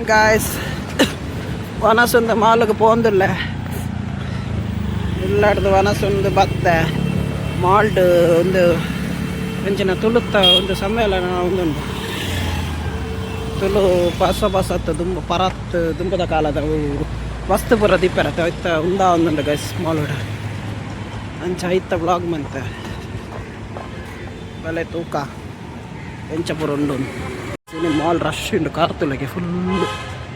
guys ವನಸೊಂದು ಮಾಲ್ಗೆ ಪೋಂದಿಲ್ಲ ಇಲ್ಲಾಡ್ದು ವನಸೊಂದು ಬತ್ತೆ mould ಒಂದು ಅಂಚಿನ ತುಳುತ್ತ ಒಂದು ಸಮ್ಮೇಳನ ಒಂದುಂಟು ತುಳು ಪಸತ್ತು ದುಂಬ ಪರತ್ ದುಂಬದ ಕಾಲದ ವಸ್ತು ಪುರ ದಿಪ್ಪರತ್ತೆ ಐತ ಉಂದ ಒಂದುಂಡು ಗೈಸ್ ಮಾಲೋಡ ಅಂಚ ಐತ ಬ್ಲಾಗ್ ಮಂತೆ ಬಲೆ ತೂಕ ಎಂಚ ಪುರ ಉಂಡು ಮಾಲ್ ರಶ್ ಉಂಡು ಕಾರ್ ತುಳಗೆ ಫುಲ್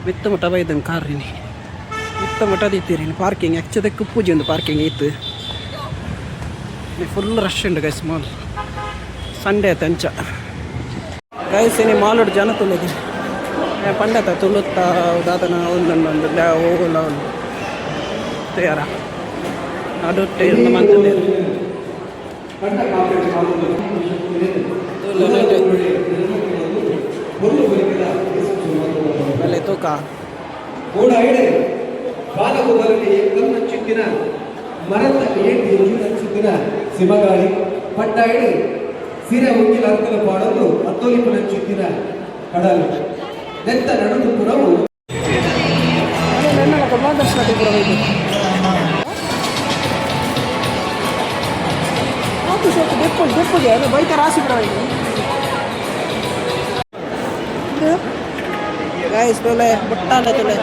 ಮಿತ್ತ ಮುಟ ಬೈದನ್ ಕಾರಿನಿ ಮಿತ್ತ ಮುಟ ದಿತ್ತೀರಿನಿ ಪಾರ್ಕಿಂಗ್ ಹೆಚ್ಚದಕ್ಕೆ ಪೂಜೆ ಒಂದು ಪಾರ್ಕಿಂಗ್ ಇತ್ತು ಫುಲ್ ರಶ್ ಉಂಡು ಗೈಸ್ ಮಾಲ್ ಸಂಡೇ ಆಯ್ತು ಅಂಚ ಗೈಸ್ ಇನಿ ಮಾಲ್ ಜನ ತುಳಗೆ ಪಂಡತ ತುಳುತ್ತ ದಾತನ ಒಂದೊಂದೊಂದು ಹೋಗಲ್ಲ ಒಂದು ತಯಾರ ಅಡುಟ್ಟೆ ಇருந்து ಮಂತಲೇರು ಬೆಲೆ ತೂಕ ಚಿಕ್ಕಿನ ಮರದ ಚಿಕ್ಕಿನ ಸಿಮಗಾಳಿ ಪಟ್ಟಾಯಿಡು ಸಿರೆ ಉಕ್ಕಿನ ಅರ್ಥದ ಪಾಡಲು ಹತ್ತೋಲಿಪನ ಚಿಕ್ಕಿನ ಕಡಲು ನೆತ್ತ ನಡುದು ಪುರವು ಬೈಕ ರಾಸಿ ಗೈಸ್ ತೊಲೆ ಬುಟ್ಟಾಲೆ ತೊಲೆ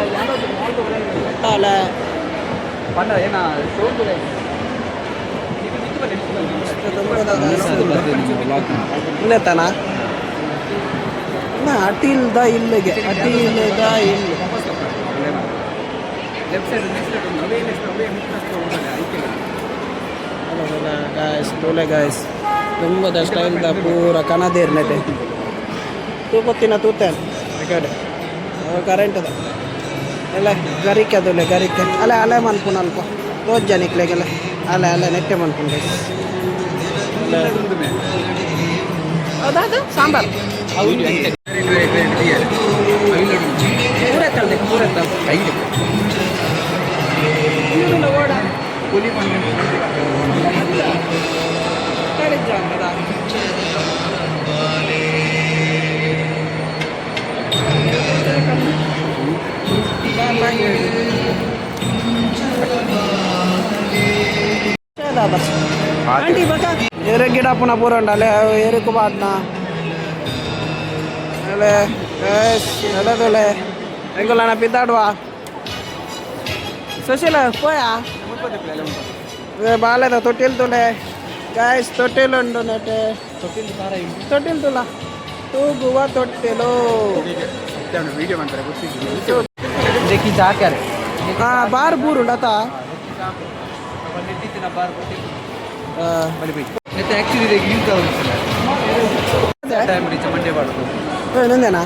ಬುಟ್ಟಾಲೆ ಇಲ್ಲತಾನ ಅಟಿಲ್ದ ಇಲ್ಲಿಗೆ ಅಟಿಲ್ದ ಇಲ್ಲಿ ಗಾಯಸ್ ತೋಲೆ ಗಾಯಸ್ ತುಂಬದ ಸ್ಟೈಲ್ದ ಪೂರ ಕನದೇರ್ನತೆ ತೂಕೊತ್ತಿನ ತೂತೇನೆ ಕಡೆ ಕರೆಂಟ್ ಅದ ಎಲ್ಲ ಗರಿಕೆ ಅದಲ್ಲ ಗರಿಕೆ ಅಲೆ ಅಲೆ ಮನ್ಪುಣ ಅಲ್ಪ ರೋಜ್ ಜನಿಕ್ಲೆಗೆಲ್ಲ ಅಲೆ ಅಲೆ ನೆಟ್ಟೆ ಮನ್ಪುಣ ಹೌದಾ ಸಾಂಬಾರು ಪೂರೆತ್ತಲ್ದೆ ಪೂರೆತ್ತ ಓಡ ಕೂಲಿ ಆಂಟಿ ಬका ಎರೆ ಗಿಡ ಪುನಃ ಪೂರಂಡಲೆ ಎರುಕು ಬಾಡ್ನ ಅಲೆ ಎಲೆದೊಲೆ ಎಂಗುಲನ ಪಿದ್ದಾಡುವ ಸುಶೀಲ ಪೋಯ ಬಾಲೆದ ತೊಟ್ಟಿಲ್ ತುಲೆ ಗಾಯ್ಸ್ ತೊಟ್ಟಿಲ್ ಉಂಡು ನೆಟ್ಟೆ ತೊಟ್ಟಿಲ್ ತುಲ ತೂಗುವ ತೊಟ್ಟಿಲು ಬಾರ್ ಬೂರು ಉಂಡತ ನಂದೇನಾ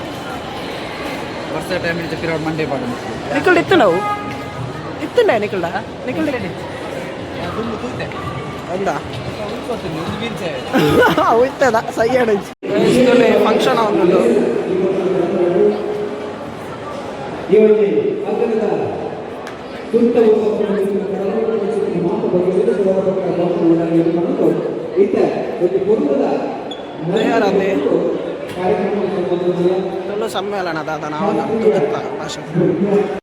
ವರ್ಷ ಟೈಮ್ ಪಿರಿಯಡ್ ಮಂಡೇ ಪಾಡು ನಿಕಲ್ಡ್ ಇತ್ತು ನಾವು ಇತ್ತುಂಡೆ ನಿಕಲ್ಡ ನಿಕಲ್ಡ ಅಂದ ಇತ್ತದ ಸೈಯಡ್ ಫಂಕ್ಷನ್ ಅವನದು ತುಳು ಸಮ್ಮೇಳನದ ನಾವು ತುಳುತ್ತ ಭಾಷೆ